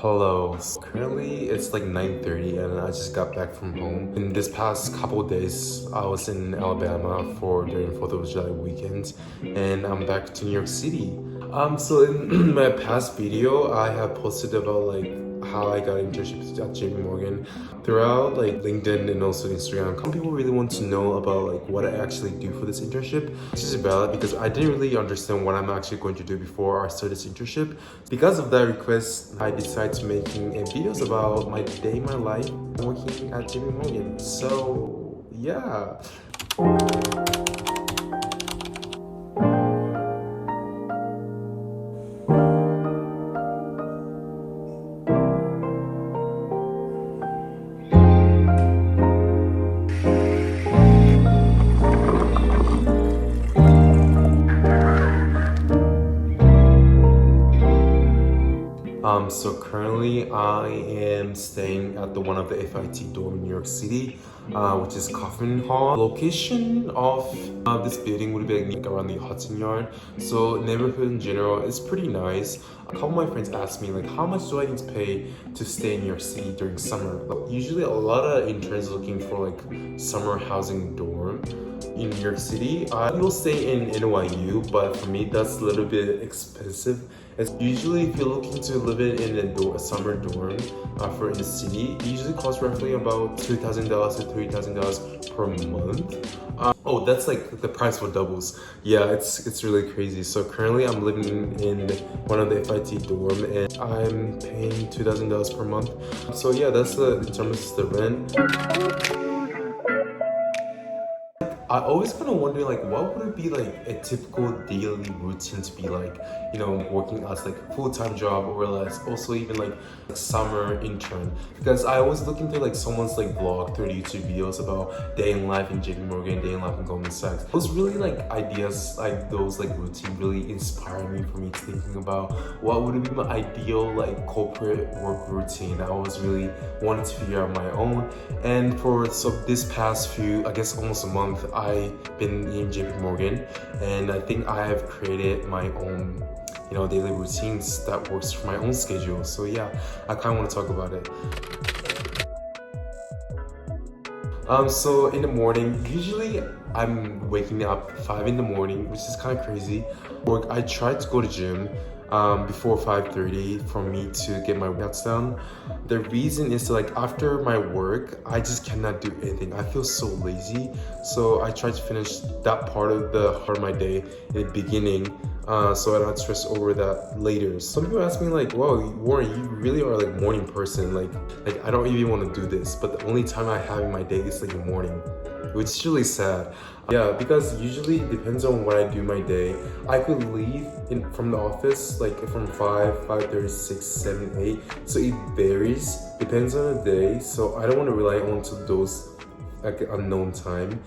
Hello. Currently it's like 9:30 and I just got back from home. In this past couple of days, I was in Alabama for during 4th of July weekend and I'm back to New York City. So in my past video, I have posted about like how I got internships at JP.Morgan. Throughout like LinkedIn and also Instagram, some people really want to know about like what I actually do for this internship. This is valid because I didn't really understand what I'm actually going to do before I started this internship. Because of that request, I decided to making a videos about my day, my life working at JP.Morgan. So yeah. So currently I am staying at the one of the FIT dorm in New York City, which is Coffin Hall. Location of this building would be like around the Hudson Yard. So neighborhood in general is pretty nice. A couple of my friends asked me like, how much do I need to pay to stay in New York City during summer? Usually a lot of interns looking for like summer housing dorm in New York City. I will stay in NYU, but for me that's a little bit expensive. It's usually if you're looking to live in a summer dorm for in the city, it usually costs roughly about $2,000 to $3,000 per month. Oh, that's like the price for doubles. Yeah, it's really crazy. So currently I'm living in one of the FIT dorm and I'm paying $2,000 per month. So yeah, that's in terms of the rent. I always kind of wonder like what would it be like a typical daily routine to be like, working as like a full-time job or less, also even like a summer intern. Because I always look into like someone's like blog through YouTube videos about day in life in JP.Morgan, day in life in Goldman Sachs. Those really like ideas, like those like routine really inspire me for me thinking about what would be my ideal like corporate work routine. I was really wanted to figure out my own. And for this past few, I guess almost a month, I've been in JP.Morgan and I think I have created my own daily routines that works for my own schedule. So yeah, I kind of want to talk about it. So in the morning, usually I'm waking up 5 in the morning, which is kind of crazy. I try to go to gym before 5:30 for me to get my workouts done. The reason is like after my work, I just cannot do anything. I feel so lazy. So I try to finish that part of my day in the beginning. So I don't stress over that later. Some people ask me like, "Wow, Warren, you really are like morning person. Like I don't even want to do this, but the only time I have in my day is like the morning," which is really sad. Yeah, because usually it depends on what I do my day. I could leave from the office like from 5:30, 6, 7, 8. So it varies, depends on the day. So I don't want to rely on to those like unknown time.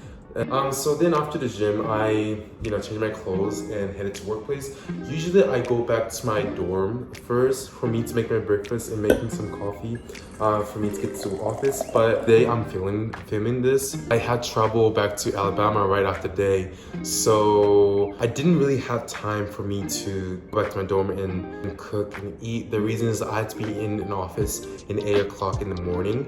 So then after the gym, I change my clothes and headed to workplace. Usually I go back to my dorm first for me to make my breakfast and making some coffee for me to get to the office. But today I'm filming this. I had travel back to Alabama right after day, so I didn't really have time for me to go back to my dorm and cook and eat. The reason is I had to be in an office in 8 o'clock in the morning,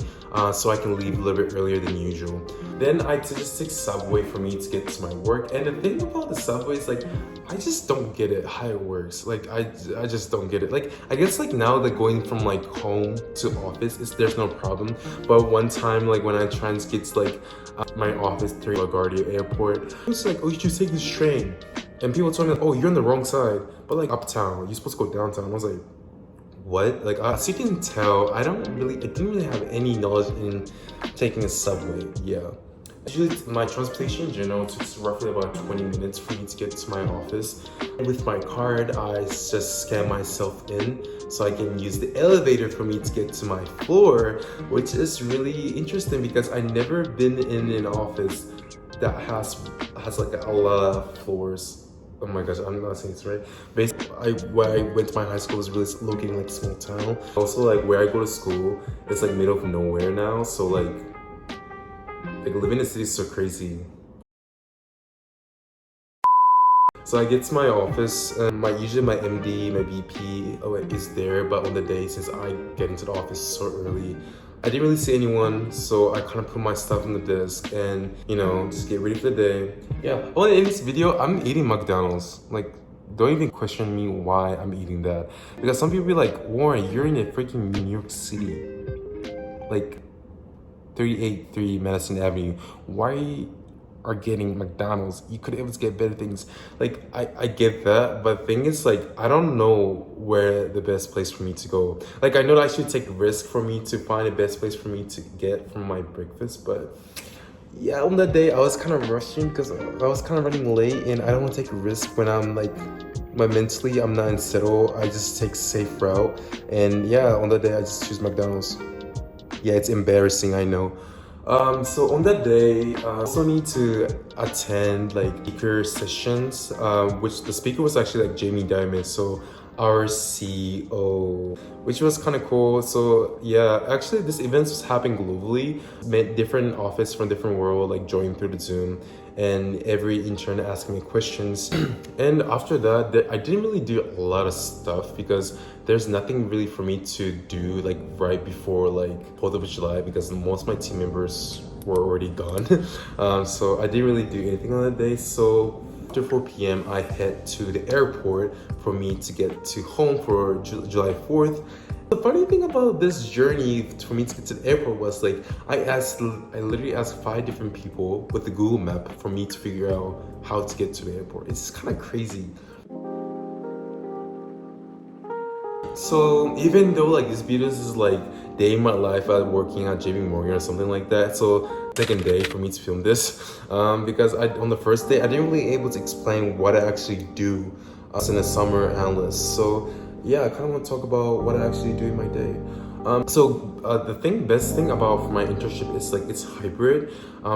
so I can leave a little bit earlier than usual. Then I just take subway for me to get to my work. And the thing about the subway is like I just don't get it how it works. Like I just don't get it. Like I guess like now that going from like home to office there's no problem. But one time like when I tried to get to like my office through LaGuardia Airport, it was like, oh, you should take this train. And people told me, oh, you're on the wrong side. But like uptown, you're supposed to go downtown. I was like, what? Like, as you can tell, I didn't really have any knowledge in taking a subway. Yeah. Usually my transportation in general takes roughly about 20 minutes for me to get to my office. With my card, I just scan myself in so I can use the elevator for me to get to my floor, which is really interesting because I've never been in an office that has like a lot of floors. Oh my gosh, I'm not saying this right. Basically, where I went to my high school was really located in like a small town. Also, like where I go to school, it's like middle of nowhere now. So like living in the city is so crazy. So I get to my office and usually my MD, my VP is there, but on the day since I get into the office so early, I didn't really see anyone, so I kind of put my stuff on the desk and, just get ready for the day. Yeah. Well, in this video, I'm eating McDonald's. Like, don't even question me why I'm eating that. Because some people be like, Warren, you're in a freaking New York City. Like, 383 Madison Avenue. Why are getting McDonald's? You could able to get better things. Like, I get that, but the thing is, like, I don't know where the best place for me to go. Like, I know that I should take risk for me to find the best place for me to get from my breakfast, but yeah, on that day I was kind of rushing because I was kind of running late, and I don't want to take a risk when I'm like, mentally I'm not unsettled. I just take safe route, and yeah, on that day I just choose McDonald's. Yeah, it's embarrassing, I know. So on that day, I also need to attend like speaker sessions, which the speaker was actually like Jamie Dimon, so our CEO, which was kind of cool. So yeah, actually this event was happening globally. Met different office from different world like joined through the Zoom, and every intern asking me questions. And after that, I didn't really do a lot of stuff because there's nothing really for me to do like right before like 4th of July, because most of my team members were already gone. So I didn't really do anything on that day. So after 4 p.m. I head to the airport for me to get to home for July 4th. The funny thing about this journey for me to get to the airport was like, I literally asked 5 different people with the Google map for me to figure out how to get to the airport. It's kind of crazy. So even though like this video is like day in my life at working at JP.Morgan or something like that, so second day for me to film this, because on the first day I didn't really able to explain what I actually do as in a summer analyst. So yeah, I kind of want to talk about what I actually do in my day. The best thing about my internship is like it's hybrid.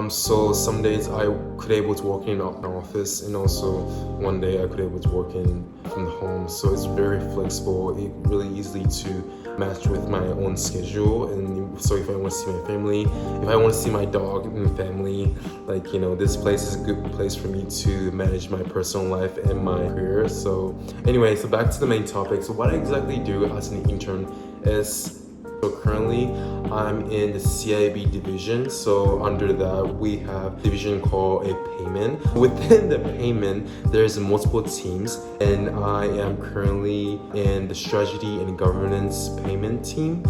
So some days I could able to work in an office, and also one day I could able to work from the home. So it's very flexible. It really easily to match with my own schedule. And so if I want to see my family, if I want to see my dog and family, like this place is a good place for me to manage my personal life and my career. So anyway, so back to the main topic. So what I exactly do as an intern is, so currently I'm in the CIB division. So under that we have a division called a payment. Within the payment there's multiple teams, and I am currently in the strategy and governance payment team.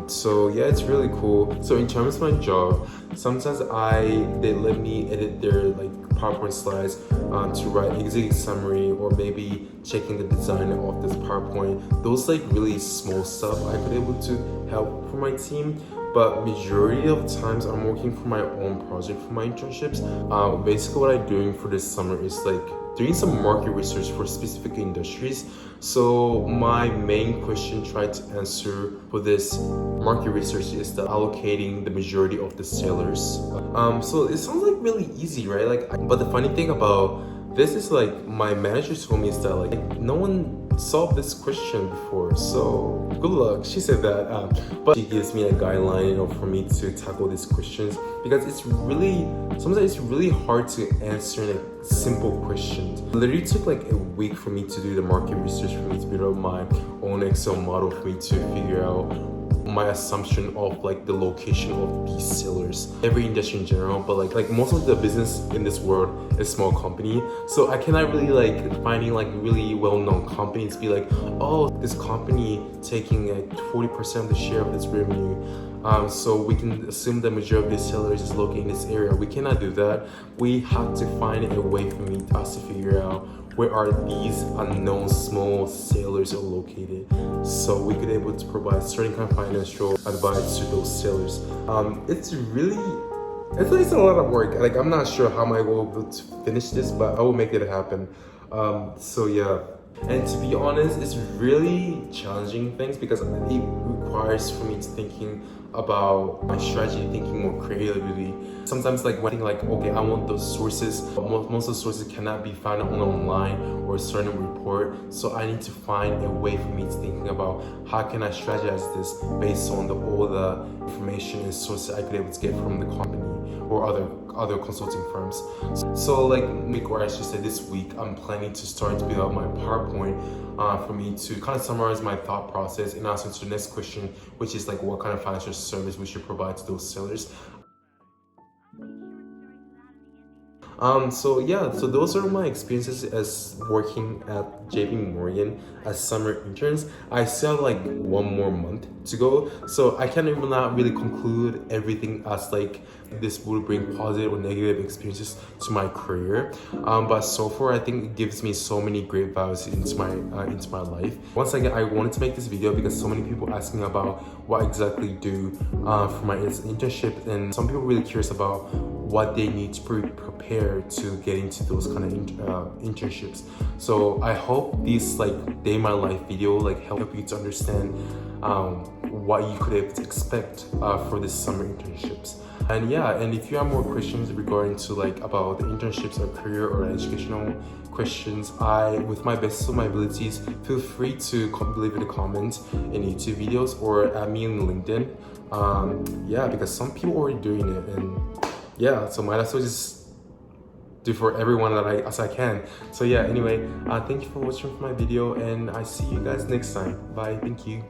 So yeah, it's really cool. So in terms of my job, sometimes they let me edit their like PowerPoint slides to write executive summary, or maybe checking the design of this PowerPoint. Those like really small stuff I could able to help for my team. But majority of times I'm working for my own project for my internships. Basically what I'm doing for this summer is like doing some market research for specific industries. So my main question tried to answer for this market research is the allocating the majority of the sellers. So it sounds like really easy, right? But the funny thing about this is like my manager told me is that like no one solved this question before, so good luck. She said that, but she gives me a guideline, for me to tackle these questions, because sometimes it's really hard to answer like simple questions. It literally took like a week for me to do the market research, for me to build up my own Excel model, for me to figure out my assumption of like the location of these sellers, every industry in general. But like most of the business in this world is small company, so I cannot really like finding like really well-known companies be like, oh, this company taking like 40% of the share of this revenue, so we can assume the majority of the sellers is located in this area. We cannot do that. We have to find a way for us to figure out where are these unknown small sellers are located, so we could able to provide certain kind of financial advice to those sellers. It's a lot of work. Like I'm not sure how I will be able to finish this, but I will make it happen. So yeah. And to be honest, it's really challenging things, because requires for me to thinking about my strategy, thinking more creatively. Sometimes like when I think like, okay, I want those sources, but most of the sources cannot be found online or a certain report. So I need to find a way for me to thinking about how can I strategize this based on all the information and sources I could be able to get from the company or other consulting firms. So like I should say this week, I'm planning to start to build out my PowerPoint for me to kind of summarize my thought process and answer to the next question, which is like what kind of financial service we should provide to those sellers. So yeah, so those are my experiences as working at JP.Morgan as summer interns. I still have like 1 more month to go, so I can't even not really conclude everything as like this would bring positive or negative experiences to my career. But so far, I think it gives me so many great values into my life. Once again, I wanted to make this video because so many people asking about what exactly do for my internship, and some people really curious about what they need to prepare to get into those kind of internships. So I hope this like day in my life video like help you to understand what you could expect for this summer internships. And yeah, and if you have more questions regarding to like about the internships or career or educational questions, with my best of my abilities, feel free to leave in a comment in YouTube videos or add me on LinkedIn. Yeah, because some people are already doing it, and yeah, so might as well just do for everyone as I can. So yeah, anyway, thank you for watching my video, and I see you guys next time. Bye, thank you.